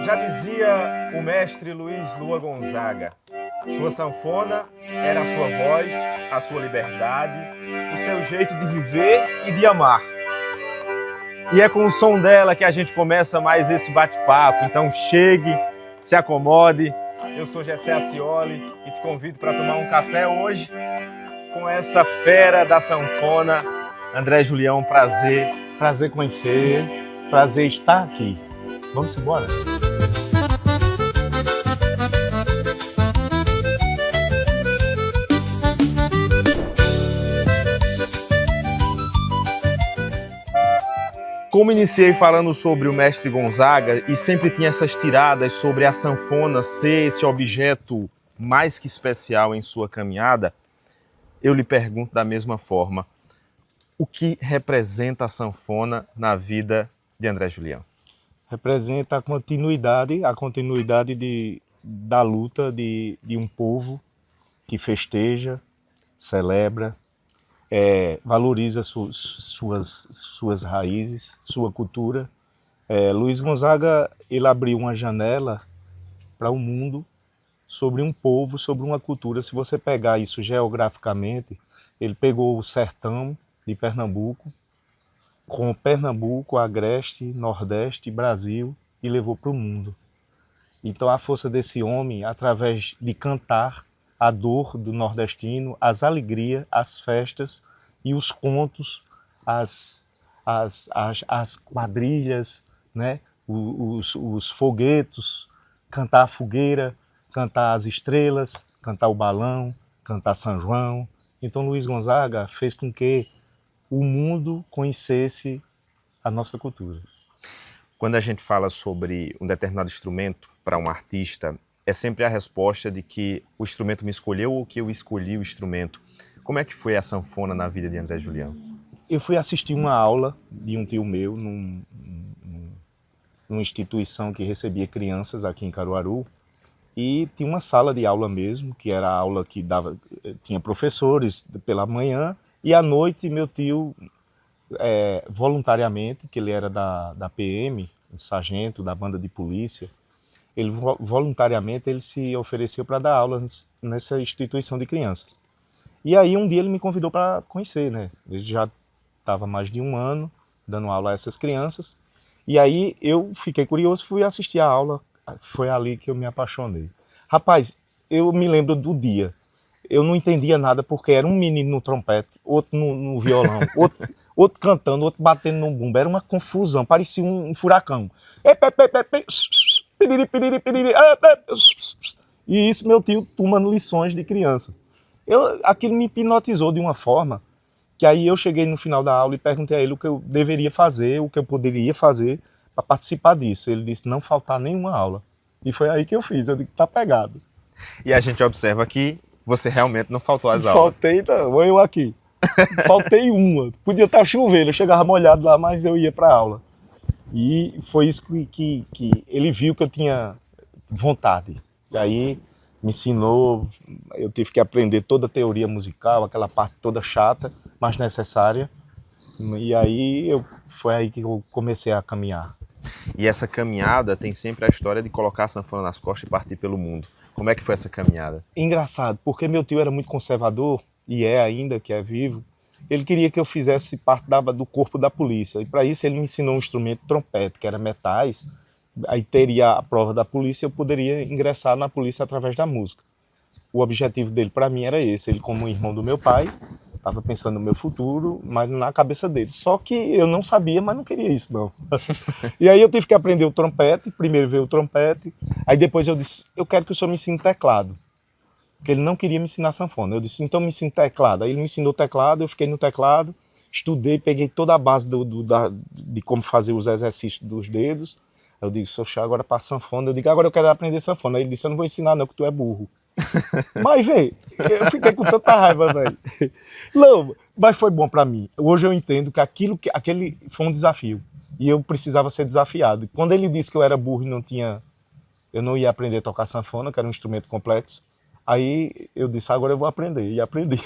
Já dizia o mestre Luiz Lua Gonzaga, sua sanfona era a sua voz, a sua liberdade, o seu jeito de viver e de amar. E é com o som dela que a gente começa mais esse bate-papo, então chegue, se acomode. Eu sou Gessé Acioli e te convido para tomar um café hoje com essa fera da sanfona, André Julião. Prazer conhecer, prazer estar aqui. Vamos embora? Como iniciei falando sobre o mestre Gonzaga e sempre tinha essas tiradas sobre a sanfona ser esse objeto mais que especial em sua caminhada, eu lhe pergunto da mesma forma, o que representa a sanfona na vida de André Julião? Representa a continuidade da luta de um povo que festeja, celebra, valoriza suas raízes, sua cultura. Luiz Gonzaga, ele abriu uma janela para o mundo sobre um povo, sobre uma cultura. Se você pegar isso geograficamente, ele pegou o sertão de Pernambuco, com Pernambuco, Agreste, Nordeste, Brasil, e levou para o mundo. Então a força desse homem, através de cantar a dor do nordestino, as alegrias, as festas e os contos, as quadrilhas, né? os foguetos, cantar a fogueira, cantar as estrelas, cantar o balão, cantar São João. Então Luiz Gonzaga fez com que o mundo conhecesse a nossa cultura. Quando a gente fala sobre um determinado instrumento para um artista, é sempre a resposta de que o instrumento me escolheu ou que eu escolhi o instrumento. Como é que foi a sanfona na vida de André Julião? Eu fui assistir uma aula de um tio meu numa instituição que recebia crianças aqui em Caruaru, e tinha uma sala de aula mesmo, que era a aula que tinha professores pela manhã, e à noite meu tio, voluntariamente, que ele era da PM, sargento da banda de polícia, ele voluntariamente ele se ofereceu para dar aula nessa instituição de crianças. E aí um dia ele me convidou para conhecer, né? Ele já estava mais de um ano dando aula a essas crianças, e aí eu fiquei curioso, fui assistir a aula. Foi ali que eu me apaixonei. Rapaz, eu me lembro do dia. Eu não entendia nada porque era um menino no trompete, outro no violão, outro cantando, outro batendo no bumbo. Era uma confusão, parecia um furacão. E isso meu tio tomando lições de criança. Aquilo me hipnotizou de uma forma que aí eu cheguei no final da aula e perguntei a ele o que eu deveria fazer, o que eu poderia fazer para participar disso. Ele disse não faltar nenhuma aula. E foi aí que eu fiz. Eu digo, tá pegado. E a gente observa que você realmente não faltou às aulas. Faltei, não. Eu aqui. Faltei uma. Podia estar chovendo, eu chegava molhado lá, mas eu ia para aula. E foi isso que ele viu que eu tinha vontade. E aí me ensinou, eu tive que aprender toda a teoria musical, aquela parte toda chata, mas necessária. E aí foi aí que eu comecei a caminhar. E essa caminhada tem sempre a história de colocar a sanfona nas costas e partir pelo mundo. Como é que foi essa caminhada? Engraçado, porque meu tio era muito conservador, e é ainda, que é vivo. Ele queria que eu fizesse parte do corpo da polícia. E para isso ele me ensinou um instrumento trompete, que era metais. Aí teria a prova da polícia, eu poderia ingressar na polícia através da música. O objetivo dele para mim era esse. Ele, como irmão do meu pai, estava pensando no meu futuro, mas na cabeça dele. Só que eu não sabia, mas não queria isso, não. E aí eu tive que aprender o trompete. Primeiro veio o trompete. Aí depois eu disse, eu quero que o senhor me ensine teclado. Porque ele não queria me ensinar sanfona. Eu disse, então me ensine teclado. Aí ele me ensinou teclado, eu fiquei no teclado, estudei, peguei toda a base de como fazer os exercícios dos dedos. Eu disse, sou chá agora para sanfona. Eu digo, agora eu quero aprender sanfona. Aí ele disse, eu não vou ensinar não, que tu é burro. Mas, velho, eu fiquei com tanta raiva, velho. Não, mas foi bom para mim. Hoje eu entendo que aquele foi um desafio. E eu precisava ser desafiado. E quando ele disse que eu era burro e eu não ia aprender a tocar sanfona, que era um instrumento complexo, aí eu disse, agora eu vou aprender. E aprendi.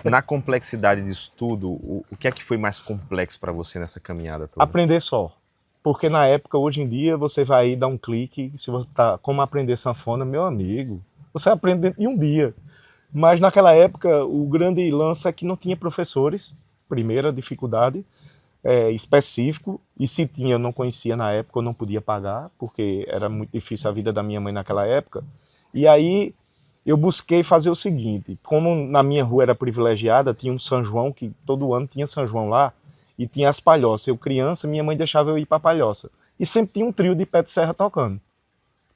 Na complexidade disso tudo, o que é que foi mais complexo para você nessa caminhada toda? Aprender só. Porque na época, hoje em dia, você vai aí dar um clique, se você tá como aprender sanfona, meu amigo, você aprende dentro de um dia. Mas naquela época, o grande lance é que não tinha professores, primeira dificuldade, específico, e se tinha, eu não conhecia na época, eu não podia pagar, porque era muito difícil a vida da minha mãe naquela época. E aí eu busquei fazer o seguinte, como na minha rua era privilegiada, tinha um São João, que todo ano tinha São João lá, e tinha as palhoças. Eu criança, minha mãe deixava eu ir para a palhoça. E sempre tinha um trio de pé de serra tocando,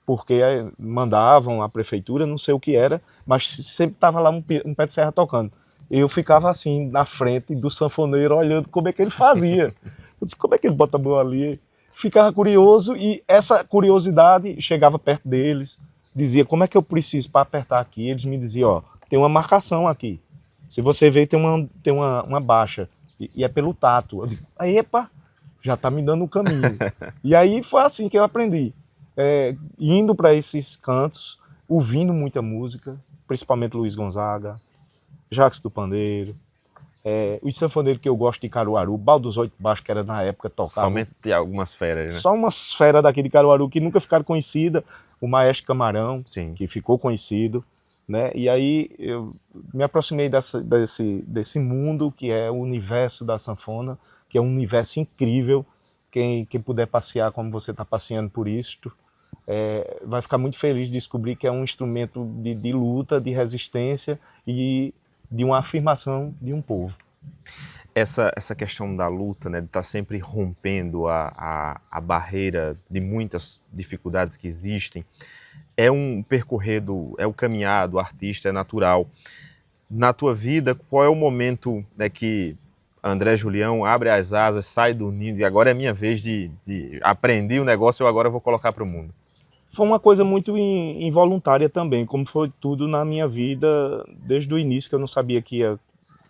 porque mandavam a prefeitura, não sei o que era, mas sempre estava lá um pé de serra tocando. Eu ficava assim, na frente do sanfoneiro, olhando como é que ele fazia. Eu disse, como é que ele bota a mão ali? Ficava curioso, e essa curiosidade chegava perto deles, dizia, como é que eu preciso para apertar aqui? Eles me diziam, ó, tem uma marcação aqui. Se você ver, tem uma baixa, e é pelo tato. Eu digo, epa, já está me dando o caminho. E aí foi assim que eu aprendi. Indo para esses cantos, ouvindo muita música, principalmente Luiz Gonzaga, Jacques do Pandeiro, os sanfoneiros que eu gosto de Caruaru, Baldo dos Oito Baixos, que era na época tocava. Somente algumas feras, né? Só umas feras daqui de Caruaru que nunca ficaram conhecidas. O Maestro Camarão, Sim. que ficou conhecido, né? E aí eu me aproximei desse mundo que é o universo da sanfona, que é um universo incrível. Quem puder passear como você está passeando por isto, vai ficar muito feliz de descobrir que é um instrumento de luta, de resistência e de uma afirmação de um povo. Essa questão da luta, né, de estar sempre rompendo a barreira de muitas dificuldades que existem, é um percorrer, é o caminhar do artista, é natural. Na tua vida, qual é o momento, né, que André Julião abre as asas, sai do ninho e agora é minha vez de aprender o negócio, eu agora vou colocar para o mundo? Foi uma coisa muito involuntária também, como foi tudo na minha vida desde o início, que eu não sabia que ia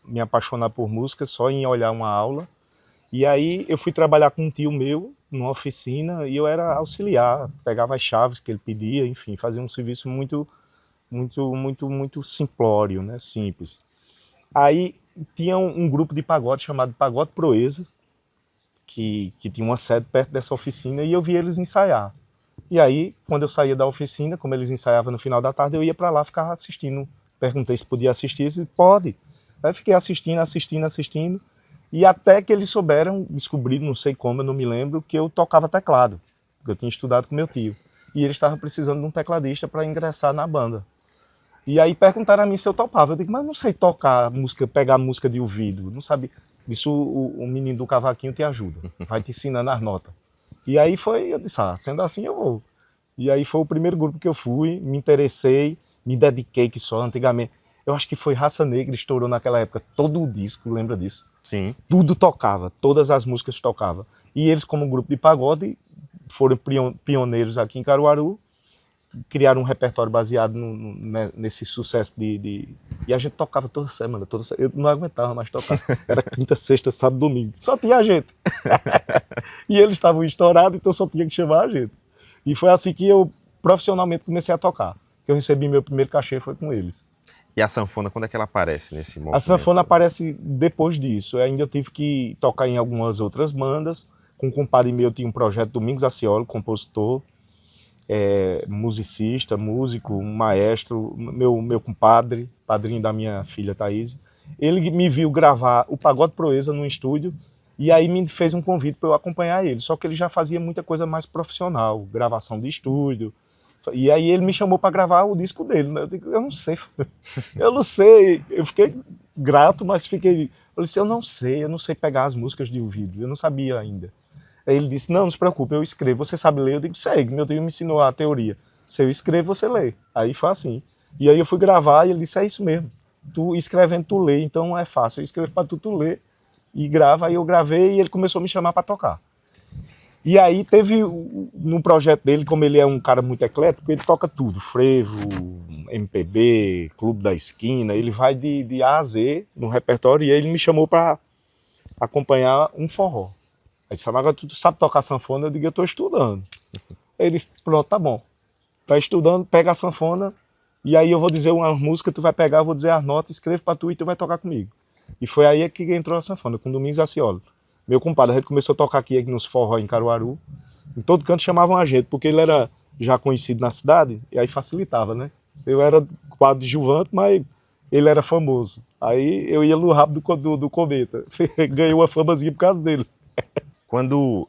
me apaixonar por música só em olhar uma aula. E aí eu fui trabalhar com um tio meu numa oficina e eu era auxiliar, pegava as chaves que ele pedia, enfim, fazia um serviço muito simplório, né, simples. Aí tinha um grupo de pagode chamado Pagode Proeza, que tinha uma sede perto dessa oficina, e eu vi eles ensaiar. E aí, quando eu saía da oficina, como eles ensaiavam no final da tarde, eu ia para lá, ficava assistindo. Perguntei se podia assistir, eles disseram, pode. Aí fiquei assistindo, e até que eles descobriram, não sei como, eu não me lembro, que eu tocava teclado, porque eu tinha estudado com meu tio. E eles estavam precisando de um tecladista para ingressar na banda. E aí perguntaram a mim se eu topava. Eu digo, mas eu não sei tocar música, pegar música de ouvido, não sabe. Isso o menino do cavaquinho te ajuda, vai te ensinando as notas. E aí eu disse, sendo assim eu vou. E aí foi o primeiro grupo que eu fui, me interessei, me dediquei, que só antigamente. Eu acho que foi Raça Negra, estourou naquela época todo o disco, lembra disso? Sim. Tudo tocava, todas as músicas tocavam. E eles, como grupo de pagode, foram pioneiros aqui em Caruaru, criaram um repertório baseado nesse sucesso E a gente tocava toda semana. Eu não aguentava mais tocar. Era quinta, sexta, sábado, domingo. Só tinha a gente. E eles estavam estourados, então só tinha que chamar a gente. E foi assim que eu profissionalmente comecei a tocar. Eu recebi meu primeiro cachê, foi com eles. E a sanfona, quando é que ela aparece nesse momento? A sanfona aparece depois disso. Ainda eu tive que tocar em algumas outras bandas. Com um compadre meu, tinha um projeto, Domingos Acioli, compositor, musicista, músico, um maestro, meu compadre, padrinho da minha filha Thaís. Ele me viu gravar o Pagode Proeza no estúdio e aí me fez um convite para eu acompanhar ele. Só que ele já fazia muita coisa mais profissional, gravação de estúdio. E aí ele me chamou para gravar o disco dele. Eu digo, eu não sei. Eu não sei. Eu fiquei grato, mas fiquei... Eu disse, eu não sei pegar as músicas de ouvido. Eu não sabia ainda. Aí ele disse, não se preocupe, eu escrevo. Você sabe ler? Eu digo, segue. Meu tio me ensinou a teoria. Se eu escrevo, você lê. Aí foi assim. E aí eu fui gravar e ele disse, é isso mesmo. Tu escrevendo, tu lê, então é fácil. Eu escrevo para tu ler e grava. Aí eu gravei e ele começou a me chamar para tocar. E aí teve, no projeto dele, como ele é um cara muito eclético, ele toca tudo, frevo, MPB, Clube da Esquina, ele vai de A a Z no repertório e aí ele me chamou para acompanhar um forró. Aí disse, agora tu sabe tocar sanfona? Eu digo, eu estou estudando. Ele disse, pronto, tá bom. Tá estudando, pega a sanfona e aí eu vou dizer uma música, tu vai pegar, eu vou dizer as notas, escrevo para tu e tu vai tocar comigo. E foi aí que entrou a sanfona, com Domingos Acioli. Meu compadre, a gente começou a tocar aqui nos forró em Caruaru. Em todo canto chamavam a gente, porque ele era já conhecido na cidade, e aí facilitava, né? Eu era coadjuvante, mas ele era famoso. Aí eu ia no rabo do Cometa. Ganhei uma famazinha por causa dele. Quando,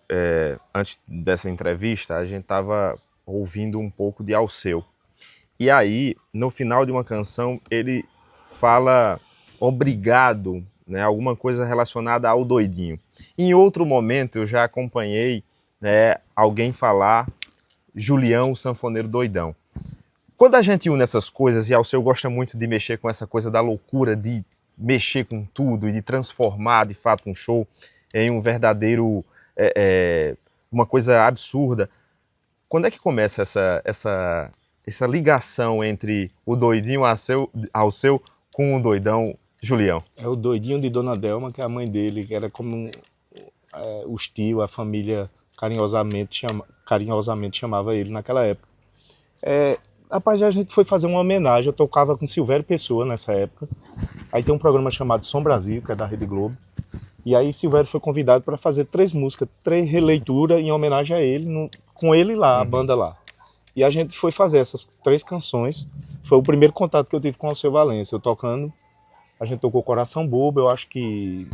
antes dessa entrevista, a gente estava ouvindo um pouco de Alceu. E aí, no final de uma canção, ele fala obrigado, né, alguma coisa relacionada ao doidinho. Em outro momento, eu já acompanhei, né, alguém falar Julião, o sanfoneiro doidão. Quando a gente une essas coisas, e Alceu gosta muito de mexer com essa coisa da loucura, de mexer com tudo e de transformar, de fato, um show em um verdadeiro, uma coisa absurda. Quando é que começa essa ligação entre o doidinho Alceu com o doidão Julião? É o doidinho de Dona Delma, que é a mãe dele, que era como os tios, a família carinhosamente chamava ele naquela época. Rapaz, a gente foi fazer uma homenagem, eu tocava com Silvério Pessoa nessa época. Aí tem um programa chamado Som Brasil, que é da Rede Globo. E aí Silvério foi convidado para fazer 3 músicas, 3 releituras em homenagem a ele, com ele lá, a banda lá. E a gente foi fazer essas 3 canções. Foi o primeiro contato que eu tive com o Alceu Valença. Eu tocando, a gente tocou Coração Bobo, eu acho que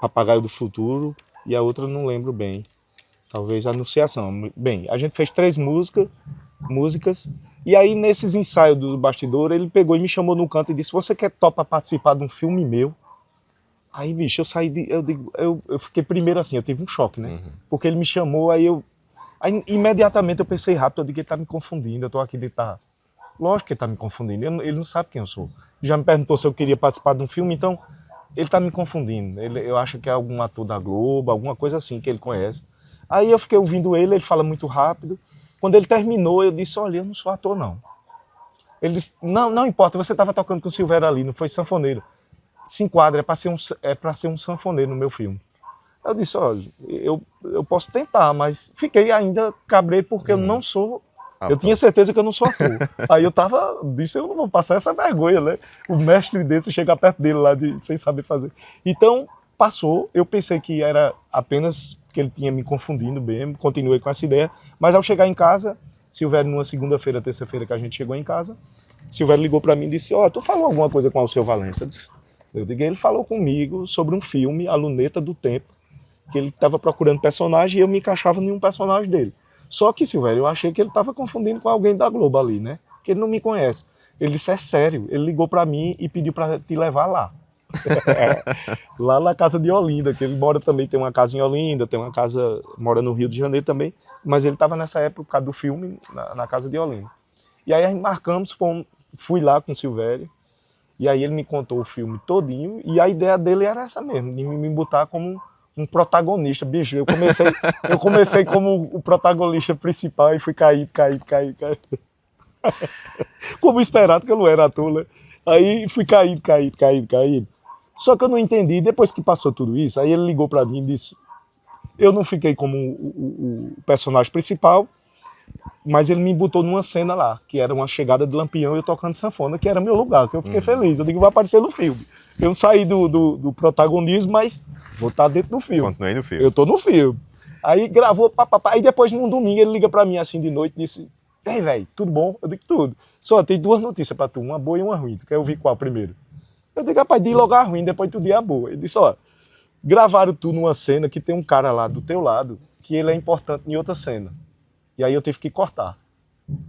Papagaio do Futuro, e a outra eu não lembro bem. Talvez Anunciação. Bem, a gente fez 3 músicas, e aí nesses ensaios do bastidor, ele pegou e me chamou no canto e disse: você quer topar participar de um filme meu? Aí, bicho, eu saí eu fiquei primeiro assim, eu tive um choque, né? Porque ele me chamou, aí imediatamente eu pensei rápido, eu digo, ele tá me confundindo, eu tô aqui de tá. Lógico que ele tá me confundindo, ele não sabe quem eu sou. Já me perguntou se eu queria participar de um filme, então ele tá me confundindo. Eu acho que é algum ator da Globo, alguma coisa assim que ele conhece. Aí eu fiquei ouvindo ele fala muito rápido. Quando ele terminou, eu disse: olha, eu não sou ator, não. Ele disse: não importa, você estava tocando com o Silvério ali, não foi sanfoneiro. Se enquadra, é para ser um sanfoneiro no meu filme. Eu disse: olha, eu posso tentar, mas fiquei ainda cabreiro porque eu não sou... Eu tinha certeza que eu não sou ator. Aí eu disse, eu não vou passar essa vergonha, né? O mestre desse chega perto dele lá sem saber fazer. Então, passou, eu pensei que era apenas que ele tinha me confundindo mesmo, continuei com essa ideia, mas ao chegar em casa, Silvério, numa segunda-feira, terça-feira que a gente chegou em casa, Silvério ligou para mim e disse: tu falou alguma coisa com o Alceu Valença? Eu digo: ele falou comigo sobre um filme, A Luneta do Tempo, que ele estava procurando personagem e eu me encaixava em um personagem dele. Só que, Silvério, eu achei que ele estava confundindo com alguém da Globo ali, né? Que ele não me conhece. Ele disse: é sério. Ele ligou para mim e pediu para te levar lá. Lá na casa de Olinda, que ele mora também, tem uma casa em Olinda, tem uma casa, mora no Rio de Janeiro também, mas ele estava nessa época, por causa do filme, na casa de Olinda. E aí a gente marcamos, fui lá com o Silvério, e aí ele me contou o filme todinho, e a ideia dele era essa mesmo, de me botar como um protagonista. Bicho, eu comecei como o protagonista principal e fui cair. Como esperado, que eu não era ator, né? Aí fui cair. Só que eu não entendi, depois que passou tudo isso, aí ele ligou pra mim e disse: eu não fiquei como o personagem principal, mas ele me botou numa cena lá, que era uma chegada de Lampião e eu tocando sanfona, que era meu lugar, que eu fiquei feliz. Eu digo: vai aparecer no filme. Eu saí do protagonismo, mas vou estar dentro do filme. Continuei no filme. Eu tô no filme. Aí gravou, papapá. Aí depois, num domingo, ele liga pra mim assim de noite e disse: ei, velho, tudo bom? Eu digo: tudo. Só tem 2 notícias pra tu, uma boa e uma ruim. Tu quer ouvir qual primeiro? Eu digo: rapaz, diz logo a ruim, depois tu diz a boa. Ele disse: ó, gravaram tu numa cena que tem um cara lá do teu lado, que ele é importante em outra cena. E aí eu tive que cortar.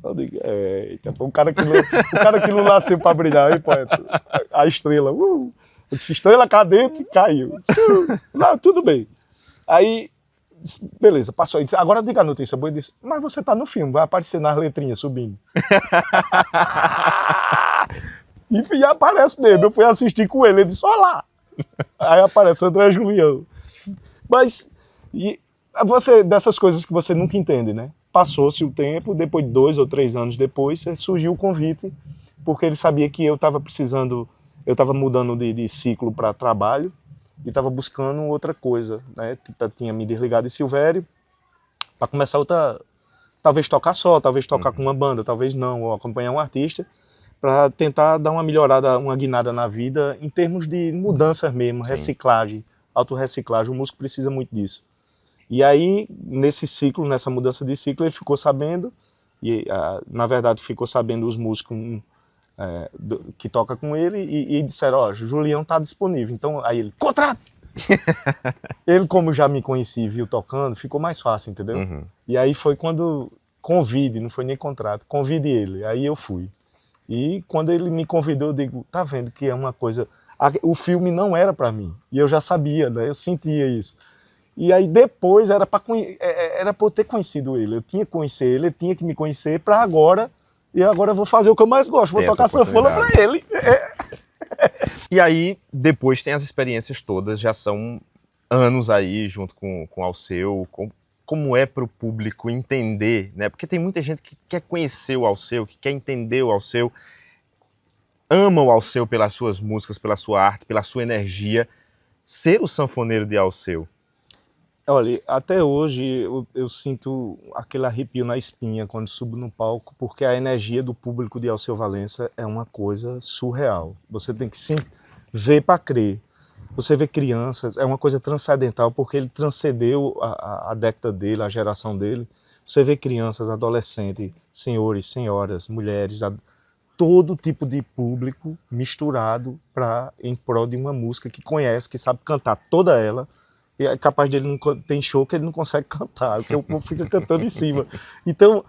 Eu digo: eita, o cara que não nasceu pra brilhar, hein, poeta? A estrela, estrela cadente, caiu. Não, tudo bem. Aí, beleza, passou. Ele disse: agora diga a notícia boa. Ele disse: mas você tá no filme, vai aparecer nas letrinhas subindo. Enfim, aparece mesmo. Eu fui assistir com ele disse: olha lá. Aí aparece André Julião. Mas, dessas coisas que você nunca entende, né? Passou-se o tempo, depois de 2 ou 3 anos depois, surgiu o convite, porque ele sabia que eu estava precisando, eu estava mudando de ciclo para trabalho e estava buscando outra coisa, né? Tinha me desligado de Silvério para começar outra, talvez tocar só, talvez tocar com uma banda, talvez não, ou acompanhar um artista, para tentar dar uma melhorada, uma guinada na vida em termos de mudanças mesmo, reciclagem, autorreciclagem. O músico precisa muito disso. E aí, nesse ciclo, nessa mudança de ciclo, ele ficou sabendo, e na verdade ficou sabendo os músicos que tocam com ele, e disseram, ó, Julião tá disponível. Então, aí ele, contrate! Ele, como já me conhecia e viu tocando, ficou mais fácil, entendeu? Uhum. E aí foi quando convide, não foi nem contrato, convide ele. Aí eu fui. E quando ele me convidou, eu digo, tá vendo que é uma coisa... O filme não era para mim, e eu já sabia, né? Eu sentia isso. E aí depois era para eu ter conhecido ele, eu tinha que conhecer ele tinha que me conhecer para agora, e agora eu vou fazer o que eu mais gosto, vou tocar sanfona para ele. E aí, depois tem as experiências todas, já são anos aí, junto com o Alceu, como é para o público entender, né? Porque tem muita gente que quer conhecer o Alceu, que quer entender o Alceu, ama o Alceu pelas suas músicas, pela sua arte, pela sua energia. Ser o sanfoneiro de Alceu. Olha, até hoje eu sinto aquele arrepio na espinha quando subo no palco, porque a energia do público de Alceu Valença é uma coisa surreal. Você tem que sim ver para crer. Você vê crianças, é uma coisa transcendental, porque ele transcendeu a década dele, a geração dele. Você vê crianças, adolescentes, senhores, senhoras, mulheres, todo tipo de público misturado em prol de uma música que conhece, que sabe cantar toda ela. E é capaz dele não tem show que ele não consegue cantar, porque o povo fica cantando em cima. Então,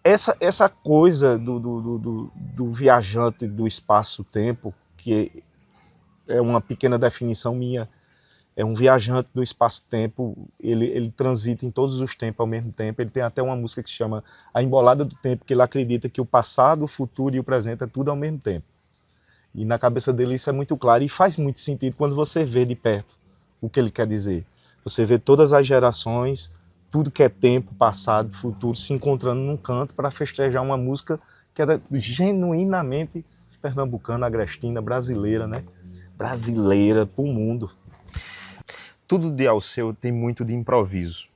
essa coisa do viajante do espaço-tempo, que é uma pequena definição minha, é um viajante do espaço-tempo, ele transita em todos os tempos ao mesmo tempo. Ele tem até uma música que se chama A Embolada do Tempo, que ele acredita que o passado, o futuro e o presente é tudo ao mesmo tempo. E na cabeça dele isso é muito claro e faz muito sentido quando você vê de perto o que ele quer dizer. Você vê todas as gerações, tudo que é tempo, passado, futuro, se encontrando num canto para festejar uma música que era genuinamente pernambucana, agrestina, brasileira, né? Brasileira pro mundo. Tudo de Alceu tem muito de improviso.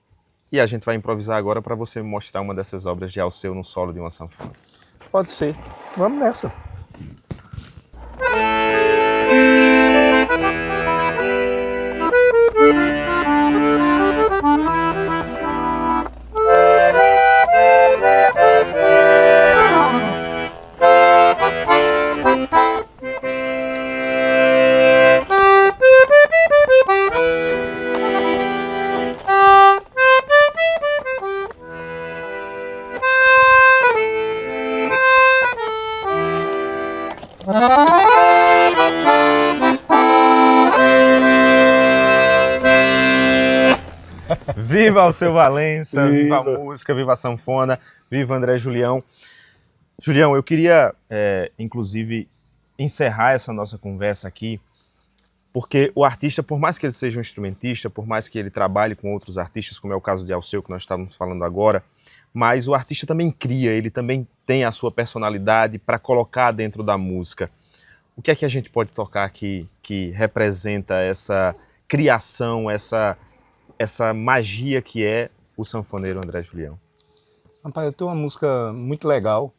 E a gente vai improvisar agora para você mostrar uma dessas obras de Alceu no solo de uma sanfona. Pode ser. Vamos nessa. Viva Alceu Valença, viva a música, viva a sanfona, viva André Julião. Julião, eu queria, inclusive, encerrar essa nossa conversa aqui, porque o artista, por mais que ele seja um instrumentista, por mais que ele trabalhe com outros artistas, como é o caso de Alceu, que nós estávamos falando agora, mas o artista também cria, ele também tem a sua personalidade para colocar dentro da música. O que é que a gente pode tocar aqui que representa essa criação, essa magia que é o sanfoneiro André Julião? Rapaz, eu tenho uma música muito legal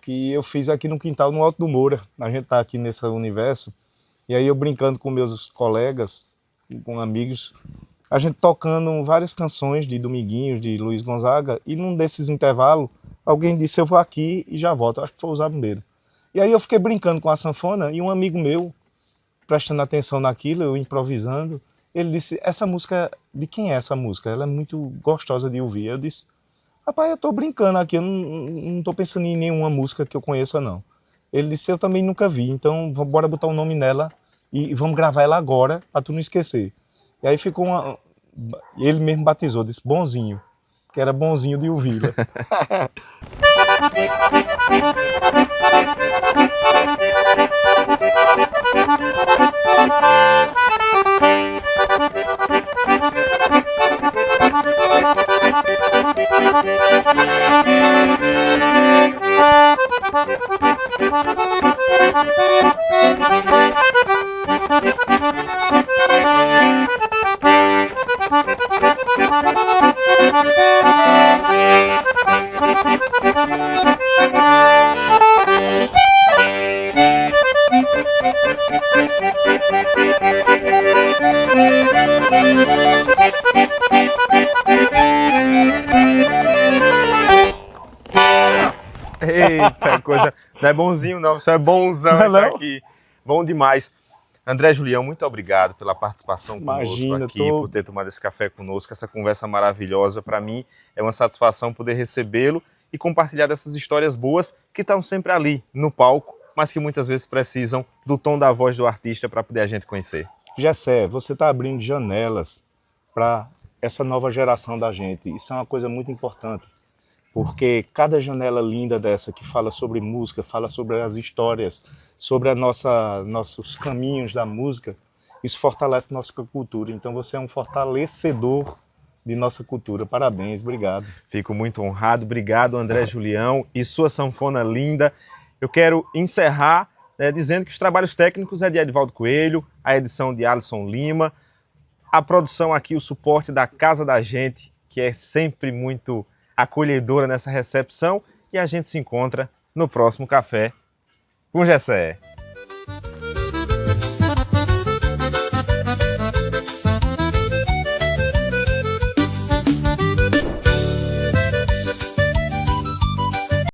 que eu fiz aqui no quintal, no Alto do Moura. A gente tá aqui nesse universo, e aí eu brincando com meus colegas, com amigos, a gente tocando várias canções de Dominguinhos, de Luiz Gonzaga, e num desses intervalos, alguém disse, eu vou aqui e já volto. Acho que foi o Zabumbeiro. E aí eu fiquei brincando com a sanfona, e um amigo meu, prestando atenção naquilo, eu improvisando, ele disse, essa música, de quem é essa música? Ela é muito gostosa de ouvir. Eu disse, rapaz, eu tô brincando aqui, eu não tô pensando em nenhuma música que eu conheça, não. Ele disse, eu também nunca vi, então bora botar o nome nela e vamos gravar ela agora, pra tu não esquecer. E aí ficou ele mesmo batizou, disse, Bonzinho, que era bonzinho de ouvir. Né? Eita, coisa. Não é bonzinho, não. Isso é bonzão, Não, isso não. aqui. Bom demais. André Julião, muito obrigado pela participação conosco Imagina, aqui, por ter tomado esse café conosco, essa conversa maravilhosa. Para mim é uma satisfação poder recebê-lo e compartilhar dessas histórias boas que estão sempre ali, no palco, mas que muitas vezes precisam do tom da voz do artista para poder a gente conhecer. Gessé, você está abrindo janelas para essa nova geração da gente. Isso é uma coisa muito importante, porque cada janela linda dessa que fala sobre música, fala sobre as histórias, sobre nossos caminhos da música, isso fortalece nossa cultura. Então você é um fortalecedor de nossa cultura. Parabéns, obrigado. Fico muito honrado. Obrigado, André Julião e sua sanfona linda. Eu quero encerrar dizendo que os trabalhos técnicos é de Edivaldo Coelho, a edição de Alisson Lima, a produção aqui, o suporte da Casa da Gente, que é sempre muito acolhedora nessa recepção, e a gente se encontra no próximo Café com Gessé.